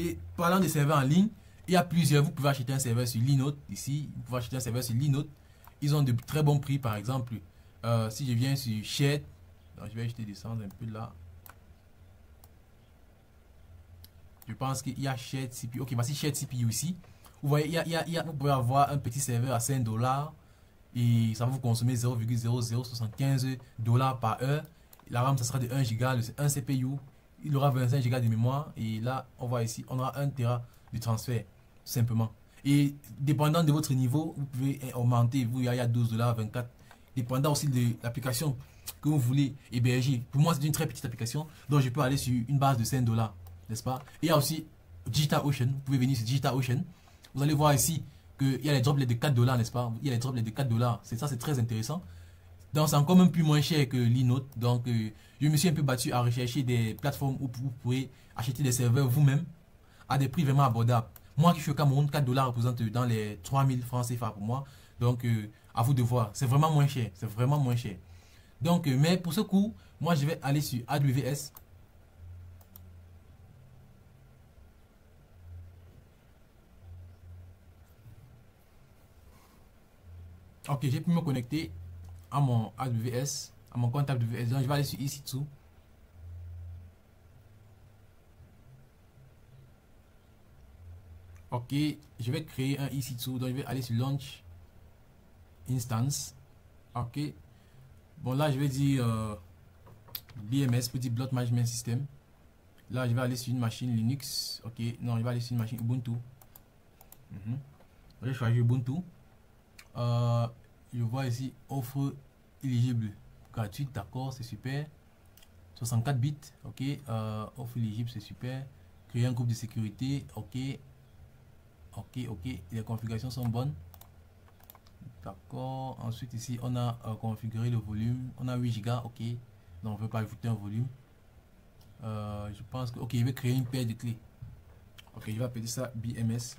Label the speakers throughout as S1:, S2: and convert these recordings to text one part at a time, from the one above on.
S1: Et parlant de serveurs en ligne, il y a plusieurs. Vous pouvez acheter un serveur sur Linode ici. Vous pouvez acheter un serveur sur Linode. Ils ont de très bons prix, par exemple. Si je viens sur Shed, je vais juste descendre un peu là. Je pense qu'il y a Shed CPU. Ok, voici Shed CPU ici. Vous voyez, vous pouvez avoir un petit serveur à 5 dollars et ça va vous consommer 0,0075 dollars par heure. La RAM, ça sera de 1 giga, un CPU. Il aura 25 gigas de mémoire et là, on voit ici, on aura 1 Tera de transfert, simplement. Et dépendant de votre niveau, vous pouvez augmenter. Vous, il y a 12 dollars, 24. Dépendant aussi de l'application que vous voulez héberger. Pour moi, c'est une très petite application, donc je peux aller sur une base de 5 dollars, n'est-ce pas? Et il y a aussi DigitalOcean. Vous pouvez venir sur DigitalOcean. Vous allez voir ici qu'il y a les droplets de 4 dollars, n'est-ce pas? Il y a les droplets de 4 dollars. C'est ça, c'est très intéressant. Donc, c'est encore même plus moins cher que Linode. Donc, je me suis un peu battu à rechercher des plateformes où vous pouvez acheter des serveurs vous-même à des prix vraiment abordables. Moi qui suis au Cameroun, 4 dollars représente dans les 3000 francs CFA pour moi. Donc, à vous de voir. C'est vraiment moins cher. C'est vraiment moins cher. Donc, mais pour ce coup, moi, je vais aller sur AWS. Ok, j'ai pu me connecter à mon AWS, à mon compte AWS. Donc, je vais aller sur EC2. Ok, je vais créer un EC2. Donc, je vais aller sur Launch Instance. Ok. Bon, là, je vais dire BMS, Petit Block Management System. Là, je vais aller sur une machine Linux. Ok, non, je vais aller sur une machine Ubuntu. Je vais choisir Ubuntu. Je vois ici offre éligible gratuite, d'accord, c'est super. 64 bits, ok. Offre éligible, c'est super. Créer un groupe de sécurité, ok. Ok, les configurations sont bonnes, d'accord. Ensuite ici on a configuré le volume, on a 8 Go, ok. Donc on ne veut pas ajouter un volume. Je pense que, ok, je vais créer une paire de clés. Ok, je vais appeler ça BMS.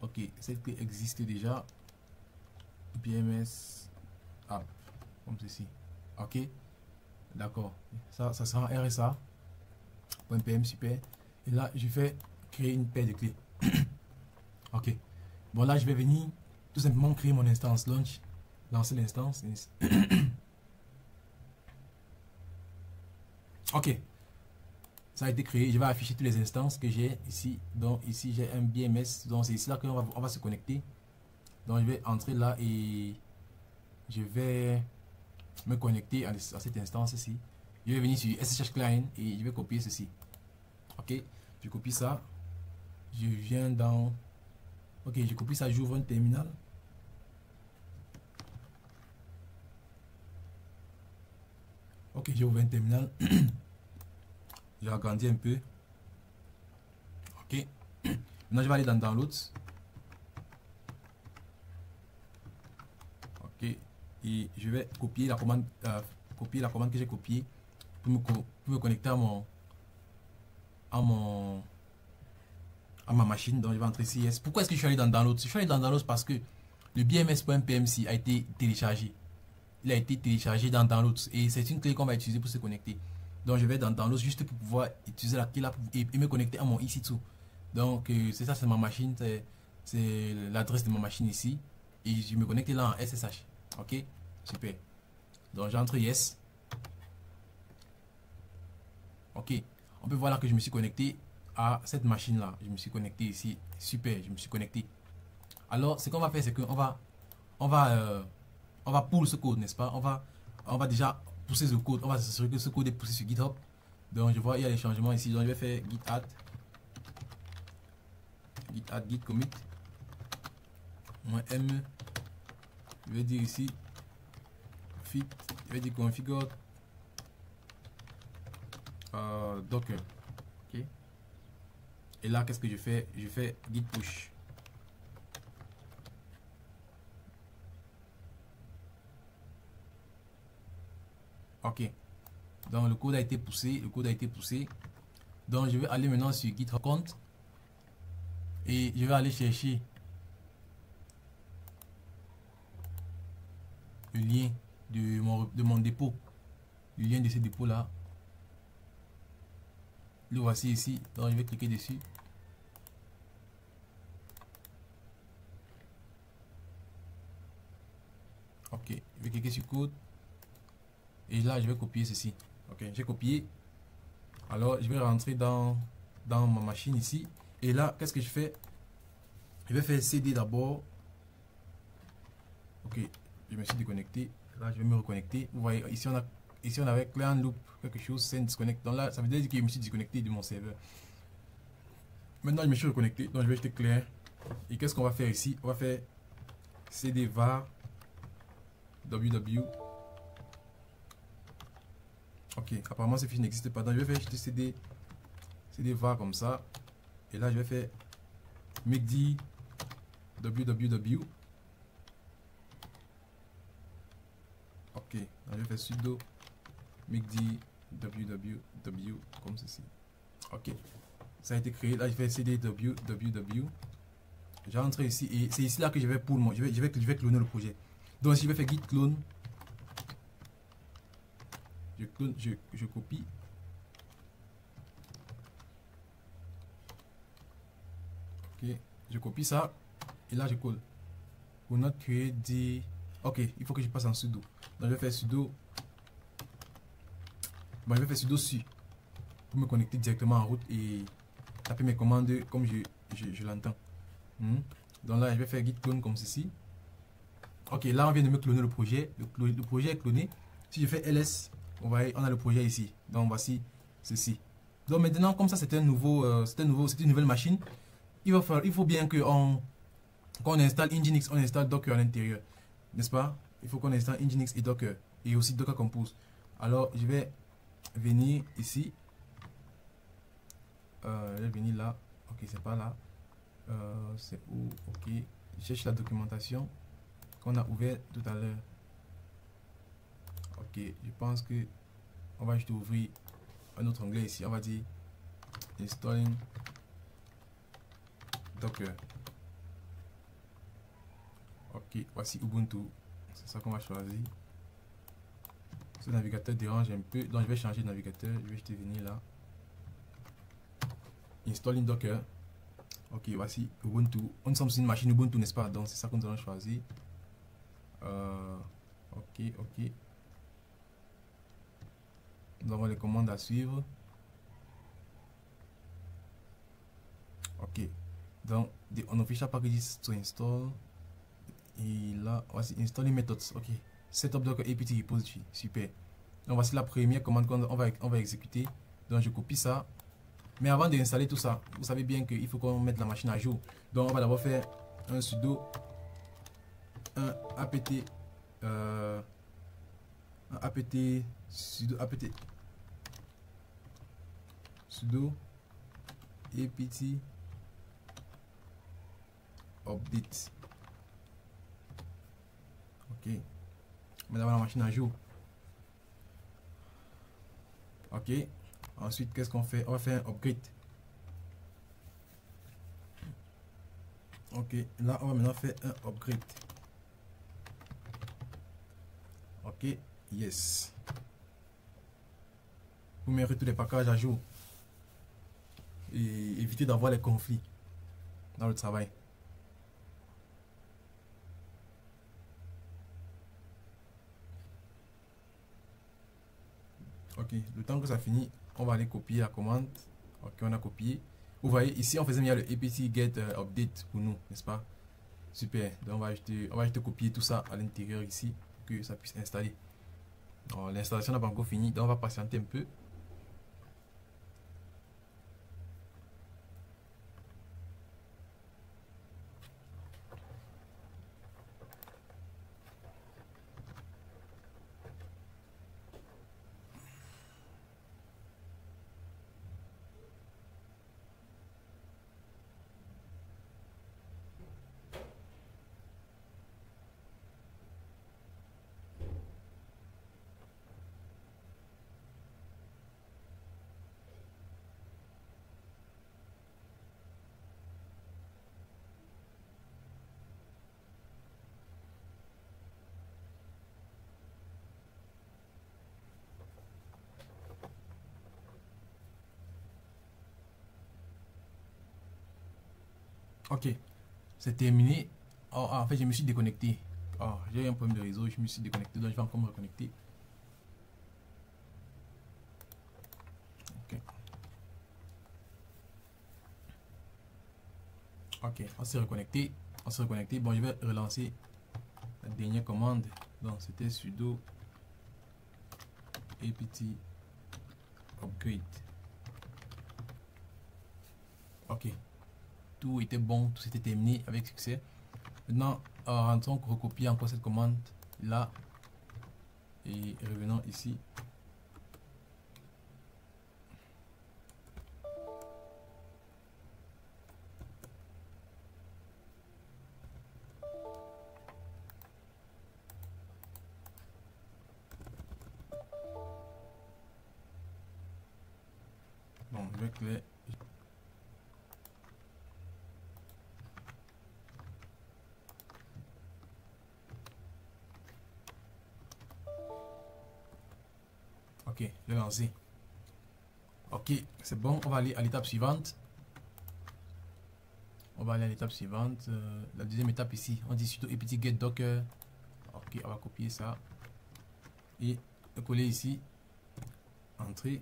S1: Ok, cette clé existe déjà. BMS app, comme ceci. Ok, d'accord. Ça sera RSA.pm, super. Et là, je vais créer une paire de clés. Ok. Bon, là, je vais venir tout simplement créer mon instance launch. Lancer l'instance. Ok. Ça a été créé. Je vais afficher toutes les instances que j'ai ici. Donc, ici, j'ai un BMS. Donc, c'est ici là qu'on va se connecter. Donc, je vais entrer là et je vais me connecter à cette instance ici. Je vais venir sur SSH Client et je vais copier ceci. Ok. Je copie ça. Je viens dans... Ok, je copie ça, j'ouvre un terminal. Ok, j'ai ouvert un terminal. J'ai agrandi un peu. Ok. Maintenant, je vais aller dans Downloads. Ok. Et je vais copier la commande que j'ai copiée pour me connecter à ma machine. Donc, je vais entrer CS. Pourquoi est-ce que je suis allé dans Downloads? Je suis allé dans Downloads parce que le BMS.pmc a été téléchargé. Il a été téléchargé dans Downloads et c'est une clé qu'on va utiliser pour se connecter. Donc je vais dans Downloads juste pour pouvoir utiliser la clé là et me connecter à mon EC2. Donc c'est ça, c'est ma machine, c'est l'adresse de ma machine ici et je me connecte là en SSH. Ok, super. Donc j'entre yes. Ok, on peut voir là que je me suis connecté à cette machine là. Je me suis connecté ici, super, je me suis connecté. Alors ce qu'on va faire, c'est qu'on on va pull ce code, n'est-ce pas? On va déjà pousser ce code. On va s'assurer que ce code est poussé sur GitHub. Donc je vois il y a les changements ici. Donc je vais faire git add git commit -m. Je vais dire ici fit. Je vais dire configure docker. Ok. Et là qu'est-ce que je fais? Je fais git push. Ok. Donc le code a été poussé. Donc je vais aller maintenant sur GitHub compte et je vais aller chercher le lien de mon dépôt. Le lien de ce dépôt là. Le voici ici. Donc je vais cliquer dessus. Ok, je vais cliquer sur code. Et là, je vais copier ceci. Ok, j'ai copié. Alors, je vais rentrer dans ma machine ici. Et là, qu'est-ce que je fais? Je vais faire CD d'abord. Ok, je me suis déconnecté. Là, je vais me reconnecter. Vous voyez, ici on avait client loop, quelque chose, c'est disconnect. Donc là, ça veut dire que je me suis déconnecté de mon serveur. Maintenant, je me suis reconnecté. Donc, je vais jeter clair. Et qu'est-ce qu'on va faire ici? On va faire CD var www. Ok, apparemment, ce fichier n'existe pas. Donc, je vais faire jeter CD var comme ça. Et là, je vais faire mcd www. Ok, là, je vais faire sudo mcd www comme ceci. Ok, ça a été créé. Là, je vais cd www. J'ai rentré ici et c'est ici là que je vais pour moi. Je vais cloner le projet. Donc, si je vais faire git clone, je clone, je copie. Ok, je copie ça et là je colle. Pour not create the. Ok, il faut que je passe en sudo. Donc, je vais faire sudo. Bon, je vais faire sudo su pour me connecter directement en route et taper mes commandes comme je l'entends. Donc là, je vais faire git clone comme ceci. Ok, là on vient de me cloner le projet. Le projet est cloné. Si je fais ls, on a le projet ici. Donc voici ceci. Donc maintenant, comme ça c'est une nouvelle machine, il faut bien que qu'on installe Nginx, on installe Docker à l'intérieur. N'est-ce pas? Il faut qu'on installe Nginx et Docker. Et aussi Docker Compose. Alors je vais venir ici. Je vais venir là. Ok, c'est pas là. C'est où? Ok. Je cherche la documentation qu'on a ouvert tout à l'heure. Ok, je pense que on va juste ouvrir un autre onglet ici. On va dire installing Docker. Ok, voici Ubuntu. C'est ça qu'on va choisir. Ce navigateur dérange un peu, donc je vais changer de navigateur. Je vais juste venir là. Installing Docker. Ok, voici Ubuntu. On sommes sur une machine Ubuntu, n'est-ce pas? Donc c'est ça que nous allons choisir. Ok, ok. Nous avons les commandes à suivre. Ok. Donc, on official packages to install. Et là, voici installing methods. Ok. Setup Docker apt repository. Super. Donc, voici la première commande qu'on va exécuter. Donc, je copie ça. Mais avant d'installer tout ça, vous savez bien qu'il faut qu'on mette la machine à jour. Donc, on va d'abord faire un sudo, un apt, sudo apt, sudo apt update. Ok. On va avoir la machine à jour. Ok. Ensuite, qu'est-ce qu'on fait? On va faire un upgrade. Ok. Là, on va maintenant faire un upgrade. Ok. Yes. Vous mettez tous les packages à jour. Et éviter d'avoir les conflits dans le travail. Ok. Le temps que ça finit, on va aller copier la commande. Ok, on a copié. Vous voyez, ici, on faisait bien le apt get update pour nous, n'est-ce pas? Super. Donc, on va juste copier tout ça à l'intérieur ici pour que ça puisse installer. L'installation n'a pas encore fini, donc on va patienter un peu. Ok, c'est terminé. Oh, en fait, je me suis déconnecté. Oh, j'ai eu un problème de réseau, je me suis déconnecté, donc je vais encore me reconnecter. Ok. Ok, on s'est reconnecté. On s'est reconnecté. Bon, je vais relancer la dernière commande. Donc, c'était sudo apt upgrade. Ok, tout était bon, tout s'était terminé avec succès. Maintenant, rentrons recopier encore cette commande là et revenons ici. Bon, je vais créer. Ok, je vais lancer. Ok, c'est bon, on va aller à l'étape suivante. On va aller à l'étape suivante. La deuxième étape ici, on dit sudo apt get docker. Ok, on va copier ça et le coller ici. Entrée.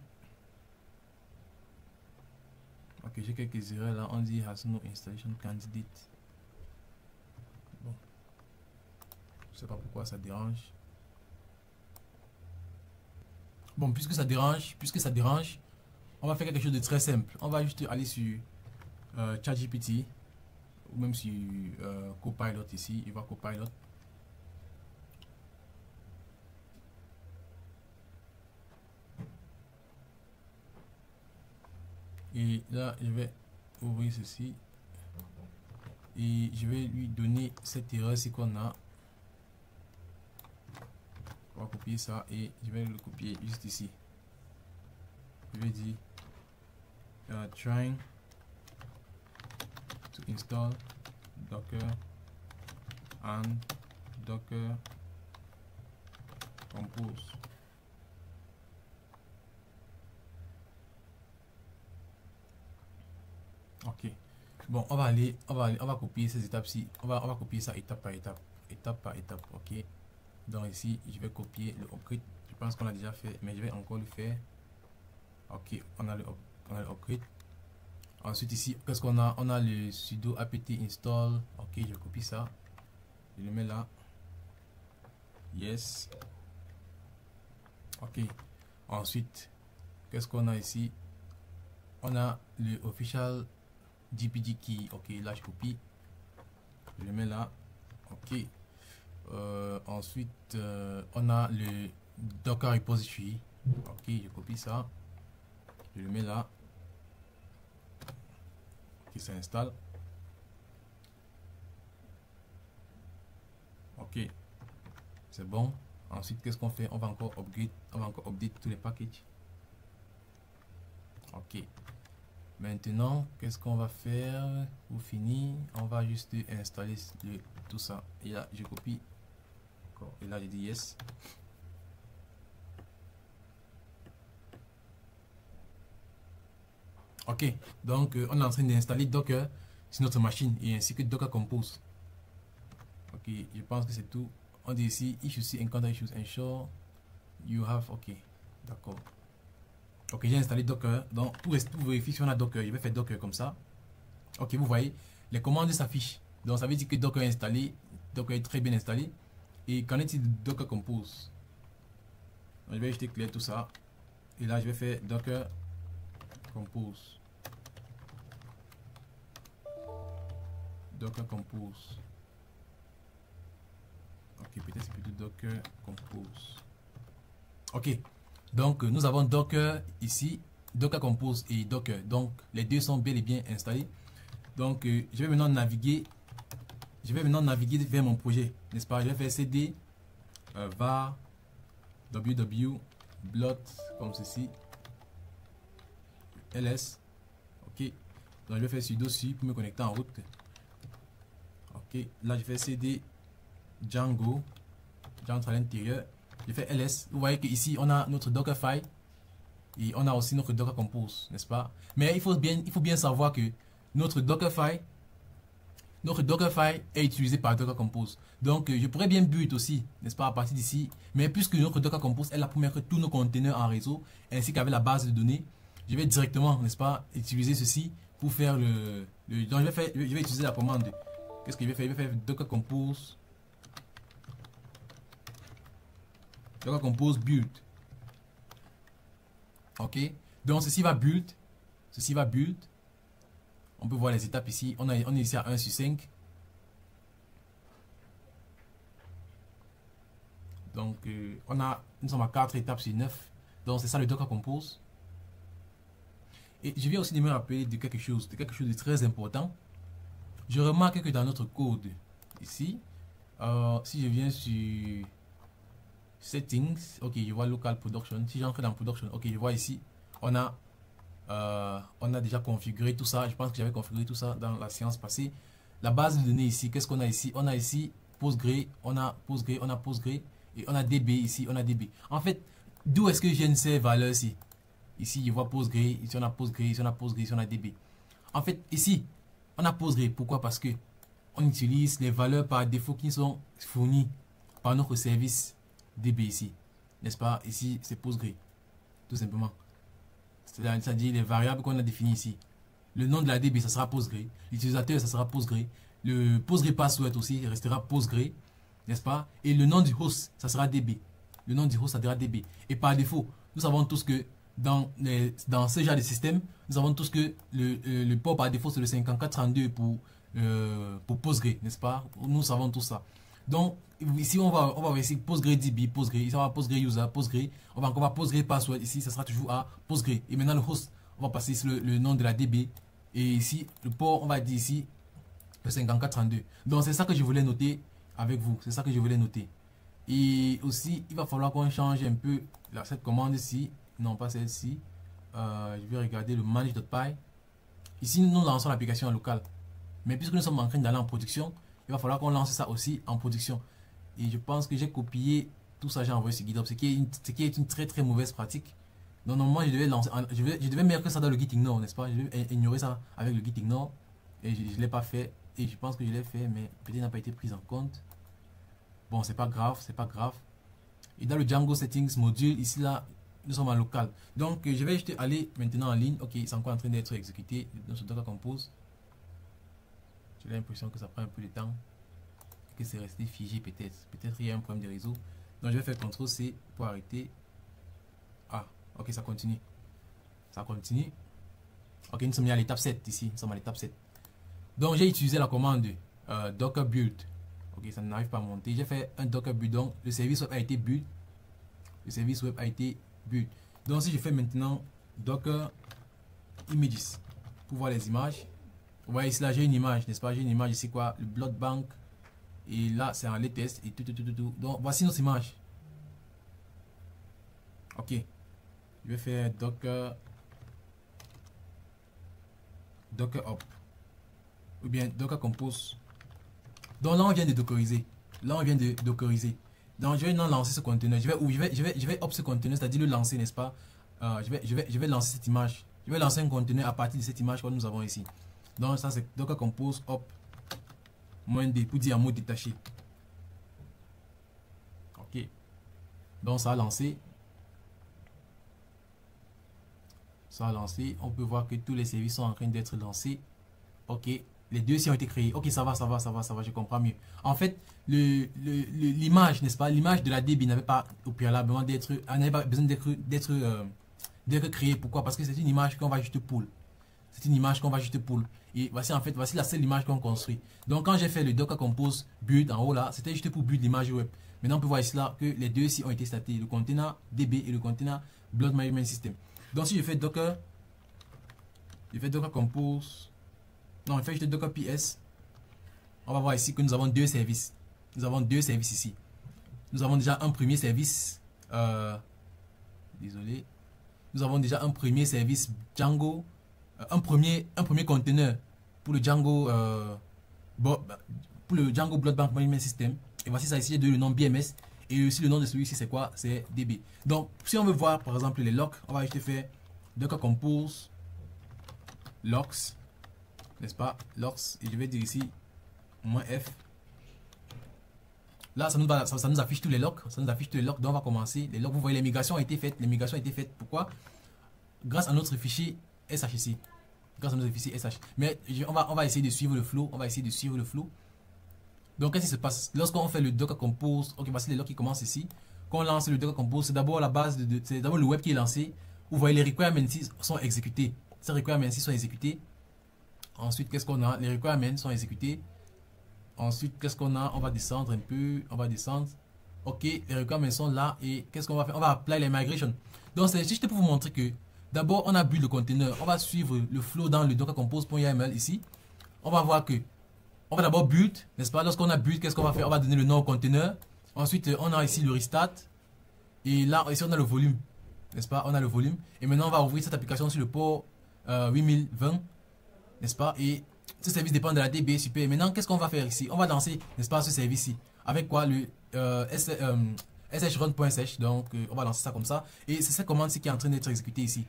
S1: Ok, j'ai quelques erreurs là. On dit has no installation candidate. Bon, je sais pas pourquoi ça dérange. Bon, puisque ça dérange, on va faire quelque chose de très simple. On va juste aller sur ChatGPT ou même sur Copilot ici. Il va Copilot. Et là, je vais ouvrir ceci. Et je vais lui donner cette erreur-ci qu'on a. On va copier ça et je vais le copier juste ici. Je vais dire trying to install Docker and Docker Compose. Ok. Bon, on va copier ces étapes-ci. On va copier ça étape par étape. Étape par étape. Ok. Donc ici, je vais copier le upgrade. Je pense qu'on l'a déjà fait, mais je vais encore le faire. Ok, on a le upgrade. Ensuite ici, qu'est-ce qu'on a? On a le sudo apt install. Ok, je copie ça. Je le mets là. Yes. Ok. Ensuite, qu'est-ce qu'on a ici? On a le official GPG key. Ok, là je copie. Je le mets là. Ok. Ensuite, on a le Docker repository. Ok, je copie ça. Je le mets là. Ok, ça installe. Ok, c'est bon. Ensuite, qu'est-ce qu'on fait? On va encore update tous les packages. Ok. Maintenant, qu'est-ce qu'on va faire pour finir? On va juste installer tout ça. Et là, je copie. Et là, je dis yes. Ok, donc on est en train d'installer Docker sur notre machine et ainsi que Docker Compose. Ok, je pense que c'est tout. On dit ici, if you see encounter issues, ensure you have. Ok, d'accord. Ok, j'ai installé Docker. Donc, pour vérifier si on a Docker, je vais faire Docker comme ça. Ok, vous voyez, les commandes s'affichent. Donc, ça veut dire que Docker est installé. Docker est très bien installé. Et qu'en est-il de Docker Compose? Donc, je vais juste clear tout ça. Et là, je vais faire Docker Compose. Docker Compose. Ok, peut-être c'est plutôt Docker Compose. Ok, donc nous avons Docker ici, Docker Compose et Docker. Donc les deux sont bel et bien installés. Donc je vais maintenant naviguer. Vers mon projet, n'est-ce pas? Je vais faire cd var www blot comme ceci ls. Ok, donc je vais faire sudo su pour me connecter en route. Ok, là je fais cd Django, j'entre à l'intérieur, je fais ls. Vous voyez que ici on a notre Dockerfile et on a aussi notre Docker Compose, n'est-ce pas? Mais il faut bien savoir que notre Dockerfile notre Dockerfile est utilisé par Docker Compose. Donc, je pourrais bien build aussi, n'est-ce pas, à partir d'ici. Mais puisque notre Docker Compose est là pour mettre tous nos conteneurs en réseau, ainsi qu'avec la base de données, je vais directement, n'est-ce pas, utiliser ceci pour faire donc, je vais utiliser la commande. Qu'est-ce que je vais faire? Je vais faire Docker Compose. Docker Compose build. Ok. Donc, ceci va build. Ceci va build. On peut voir les étapes ici. On est ici à 1 sur 5. Donc, nous sommes à 4 étapes sur 9. Donc, c'est ça le Docker Compose. Et je viens aussi de me rappeler de quelque chose de très important. Je remarque que dans notre code, ici, si je viens sur Settings, ok, je vois Local Production. Si j'entre dans Production, ok, je vois ici, on a déjà configuré tout ça. Je pense que j'avais configuré tout ça dans la séance passée. La base de données ici, qu'est-ce qu'on a ici? On a ici Postgre, on a Postgre et on a DB ici, on a DB. En fait, d'où est-ce que je viens ces valeurs ici? Ici, je vois Postgre, ici on a Postgre, ici on a Postgre, ici on a DB. En fait, ici, on a Postgre. Pourquoi? Parce que on utilise les valeurs par défaut qui sont fournies par notre service DB ici. N'est-ce pas? Ici, c'est Postgre. Tout simplement. C'est-à-dire les variables qu'on a définies ici. Le nom de la DB, ça sera Postgre. L'utilisateur, ça sera Postgre. Le Postgre password aussi restera Postgre. N'est-ce pas? Et le nom du host, ça sera DB. Le nom du host, ça sera DB. Et par défaut, nous savons tous que dans ce genre de système, nous savons tous que le port par défaut, c'est le 5432 pour Postgre. N'est-ce pas? Nous savons tout ça. Donc, ici, on va voir ici PostgreDB, Postgre. Ici, on va Postgre User, Postgre. On va encore Postgre Password. Ici, ça sera toujours à Postgre. Et maintenant, le host, on va passer sur le nom de la DB. Et ici, le port, on va dire ici, le 5432. Donc, c'est ça que je voulais noter avec vous. C'est ça que je voulais noter. Et aussi, il va falloir qu'on change un peu cette commande-ci. Non, pas celle-ci. Je vais regarder le manage.py. Ici, nous lançons l'application locale. Mais puisque nous sommes en train d'aller en production, il va falloir qu'on lance ça aussi en production. Et je pense que j'ai copié tout ça, j'ai envoyé sur GitHub, ce qui est une très très mauvaise pratique. Donc normalement, je devais mettre ça dans le Gitignore, n'est-ce pas? Je devais ignorer ça avec le Gitignore. Et je ne l'ai pas fait. Et je pense que je l'ai fait, mais peut-être n'a pas été pris en compte. Bon, c'est pas grave, c'est pas grave. Et dans le Django Settings module, ici là, nous sommes en local. Donc je vais juste aller maintenant en ligne. Ok, c'est encore en train d'être exécuté dans ce Docker Compose. J'ai l'impression que ça prend un peu de temps, que c'est resté figé peut-être. Peut-être il y a un problème de réseau. Donc je vais faire CTRL-C pour arrêter. Ah, ok, ça continue. Ça continue. Ok, nous sommes à l'étape 7 ici. Nous sommes à l'étape 7. Donc j'ai utilisé la commande docker build. Ok, ça n'arrive pas à monter. J'ai fait un docker build. Donc le service web a été build. Le service web a été build. Donc si je fais maintenant docker images pour voir les images. Vous voyez ici là j'ai une image, n'est-ce pas? J'ai une image ici quoi? Le blood bank. Et là c'est en test et tout. Donc voici nos images. Ok. Je vais faire docker up. Ou bien docker compose. Donc là on vient de dockeriser. Donc je vais non lancer ce conteneur. Je vais up ce conteneur, c'est-à-dire le lancer, n'est-ce pas? Je vais lancer cette image. Je vais lancer un conteneur à partir de cette image que nous avons ici. Donc ça c'est docker compose up -d pour dire un mot détaché. Ok. Donc ça a lancé. Ça a lancé. On peut voir que tous les services sont en train d'être lancés. Ok. Les deux ci ont été créés. Ok, ça va, je comprends mieux. En fait, l'image, n'est-ce pas? L'image de la DB n'avait pas au préalablement n'avait pas besoin d'être créée. Pourquoi? Parce que c'est une image qu'on va juste pull. C'est une image qu'on va juste pull. Et voici en fait, voici la seule image qu'on construit. Donc quand j'ai fait le Docker Compose build en haut là, c'était juste pour build l'image web. Maintenant on peut voir ici là que les deux ici ont été statés, le container DB et le container Blood Management System. Donc si je fais Docker Compose, non, je fais juste Docker PS, on va voir ici que nous avons deux services. Nous avons deux services ici. Nous avons déjà un premier service, désolé, nous avons déjà un premier service Django, un premier conteneur pour le Django Blood Bank Management System. Et voici ça ici, j'ai donné le nom BMS et aussi le nom de celui-ci c'est quoi? C'est DB. Donc si on veut voir par exemple les locks, on va juste faire Docker Compose locks, n'est-ce pas? Locks, et je vais dire ici -F. Là, ça nous affiche tous les logs. Ça nous affiche tous les logs. Donc, on va commencer. Les logs, vous voyez, les migrations ont été faites. Les migrations ont été faites. Pourquoi? Grâce à notre fichier SHC. Grâce à notre fichier SH. Mais on va essayer de suivre le flow. On va essayer de suivre le flow. Donc, qu'est-ce qui se passe? Lorsqu'on fait le Docker Compose, ok, voici les logs qui commencent ici. Quand on lance le Docker Compose, c'est d'abord la base, c'est d'abord le web qui est lancé. Vous voyez, les requirements ici sont exécutés. Ces requirements ici sont exécutés. Ensuite, qu'est-ce qu'on a? Les requirements sont exécutés. Ensuite, qu'est-ce qu'on a? On va descendre un peu. On va descendre. Ok, les requirements sont là. Et qu'est-ce qu'on va faire? On va apply les migrations. Donc, c'est juste pour vous montrer que d'abord, on a build le container. On va suivre le flow dans le Docker Compose.yaml ici. On va voir que on va d'abord build, n'est-ce pas? Lorsqu'on a build, qu'est-ce qu'on va faire? On va donner le nom au container. Ensuite, on a ici le restart. Et là, ici, on a le volume. N'est-ce pas? On a le volume. Et maintenant, on va ouvrir cette application sur le port 8020. N'est-ce pas? Et ce service dépend de la DB. Super. Et maintenant, qu'est-ce qu'on va faire ici? On va lancer, n'est-ce pas, ce service-ci. Avec quoi? Le shrun.sh. Donc, on va lancer ça comme ça. Et c'est cette commande-ci qui est en train d'être exécutée ici.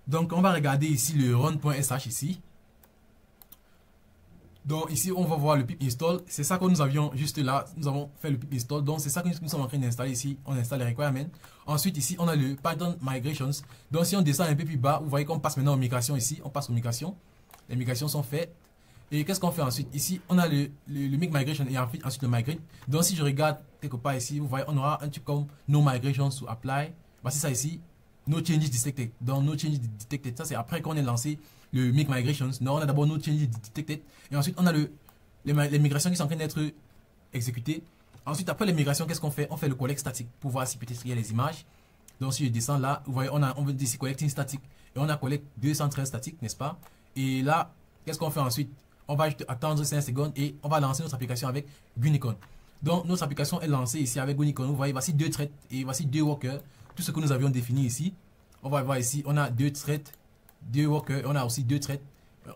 S1: Donc, on va regarder ici le run.sh ici. Donc ici on va voir le pip install, c'est ça que nous avions juste là, nous avons fait le pip install, donc c'est ça que nous sommes en train d'installer ici, on installe les requirements. Ensuite ici on a le Python migrations, donc si on descend un peu plus bas, vous voyez qu'on passe maintenant aux migrations ici, on passe aux migrations, les migrations sont faites. Et qu'est-ce qu'on fait ensuite? Ici on a le make migration et ensuite le migrate. Donc si je regarde quelque part ici, vous voyez on aura un truc comme no migrations to apply, voici ça ici, no changes detected, donc no changes detected, ça c'est après qu'on ait lancé le make migrations. Non, on a d'abord no changes detected. Et ensuite, on a les migrations qui sont en train d'être exécutées. Ensuite, après les migrations, qu'est-ce qu'on fait? On fait le collect statique pour voir si peut-être il y a les images. Donc, si je descends là, vous voyez, on veut ici collecting statique. Et on a collect 213 statique, n'est-ce pas? Et là, qu'est-ce qu'on fait ensuite? On va juste attendre 5 secondes et on va lancer notre application avec Gunicon. Donc, notre application est lancée ici avec Gunicon. Vous voyez, voici 2 threads et voici 2 workers. Tout ce que nous avions défini ici. On va voir ici, on a 2 threads. 2 workers, on a aussi 2 threads,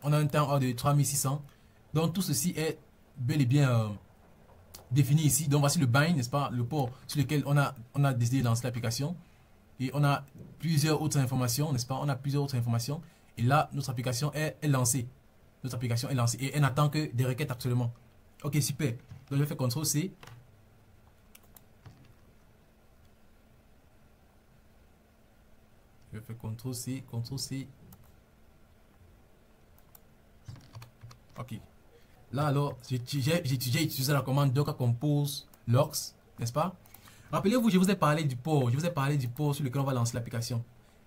S1: on a un temps de 3600. Donc tout ceci est bel et bien défini ici. Donc voici le bind, n'est-ce pas, le port sur lequel on a décidé de lancer l'application. Et on a plusieurs autres informations, n'est-ce pas, on a plusieurs autres informations. Et là, notre application est lancée. Notre application est lancée et elle n'attend que des requêtes absolument. Ok, super. Donc je vais faire CTRL-C. Je vais faire CTRL-C, CTRL-C. Ok. Là, alors, j'ai utilisé la commande Docker Compose logs, n'est-ce pas? Rappelez-vous, je vous ai parlé du port. Je vous ai parlé du port sur lequel on va lancer l'application.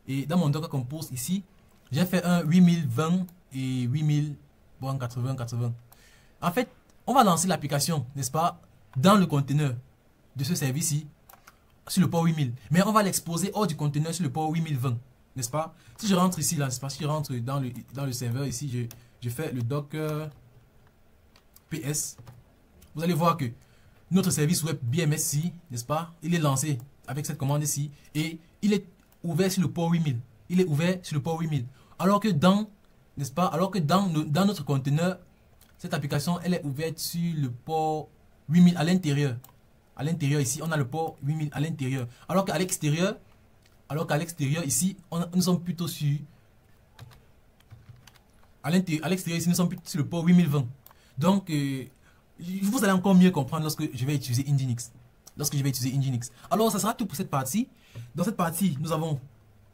S1: Et dans mon Docker Compose ici, j'ai fait un 8020 et 8080. En fait, on va lancer l'application, n'est-ce pas, dans le conteneur de ce service-ci, sur le port 8000. Mais on va l'exposer hors du conteneur sur le port 8020, n'est-ce pas? Si je rentre ici, là, n'est-ce pas? Si je rentre dans le serveur ici, je fais le docker ps. Vous allez voir que notre service web BMS, n'est-ce pas? Il est lancé avec cette commande ici et il est ouvert sur le port 8000. Il est ouvert sur le port 8000. Alors que dans, n'est-ce pas? Alors que dans notre conteneur, cette application, elle est ouverte sur le port 8000 à l'intérieur. À l'intérieur ici, on a le port 8000 à l'intérieur. Alors qu'à l'extérieur, ici, nous sommes plutôt sur à l'extérieur ici, nous sommes sur le port 8020. Donc, vous allez encore mieux comprendre lorsque je vais utiliser Nginx. Alors, ça sera tout pour cette partie. Dans cette partie, nous avons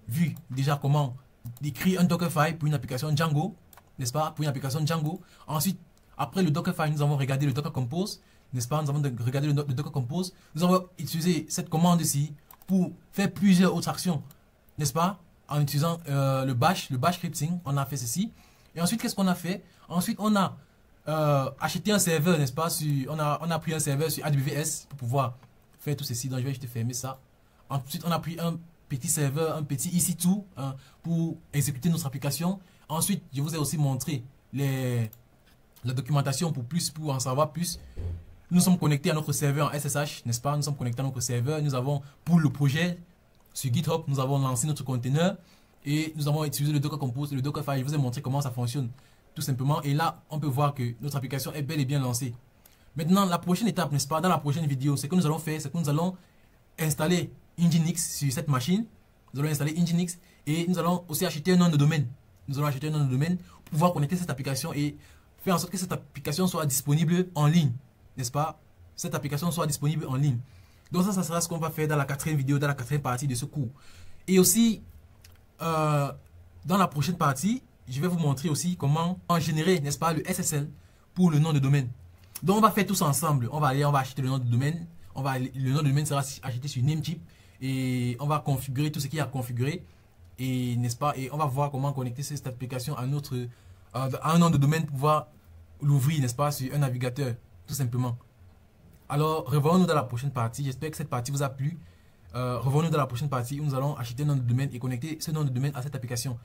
S1: vu déjà comment écrire un Dockerfile pour une application Django, n'est-ce pas? Pour une application Django. Ensuite, après le Dockerfile, nous avons regardé le Docker Compose, n'est-ce pas? Nous avons regardé le Docker Compose. Nous avons utilisé cette commande ici pour faire plusieurs autres actions, n'est-ce pas? En utilisant le bash scripting, on a fait ceci. Et ensuite, qu'est-ce qu'on a fait? Ensuite, on a acheté un serveur, n'est-ce pas? On a pris un serveur sur AWS pour pouvoir faire tout ceci. Donc, je vais juste fermer ça. Ensuite, on a pris un petit serveur, un petit EC2 hein, pour exécuter notre application. Ensuite, je vous ai aussi montré la documentation pour en savoir plus. Nous sommes connectés à notre serveur en SSH, n'est-ce pas? Nous sommes connectés à notre serveur. Nous avons, pour le projet, sur GitHub, nous avons lancé notre container. Et nous avons utilisé le Docker Compose et le Dockerfile. Je vous ai montré comment ça fonctionne tout simplement. Et là, on peut voir que notre application est bel et bien lancée. Maintenant, la prochaine étape, n'est-ce pas, dans la prochaine vidéo, ce que nous allons faire, c'est que nous allons installer Nginx sur cette machine. Nous allons installer Nginx et nous allons aussi acheter un nom de domaine. Nous allons acheter un nom de domaine pour pouvoir connecter cette application et faire en sorte que cette application soit disponible en ligne, n'est-ce pas? Cette application soit disponible en ligne. Donc ça sera ce qu'on va faire dans la 4e vidéo, dans la 4e partie de ce cours. Et aussi, dans la prochaine partie, je vais vous montrer aussi comment en générer, n'est-ce pas, le SSL pour le nom de domaine. Donc on va faire tout ça ensemble. On va acheter le nom de domaine. Le nom de domaine sera acheté sur Namecheap et on va configurer tout ce qu'il y a à configurer. Et n'est-ce pas, et on va voir comment connecter cette application à un nom de domaine pour pouvoir l'ouvrir, n'est-ce pas, sur un navigateur, tout simplement. Alors, revoyons-nous dans la prochaine partie. J'espère que cette partie vous a plu. Revoyons-nous dans la prochaine partie où nous allons acheter un nom de domaine et connecter ce nom de domaine à cette application.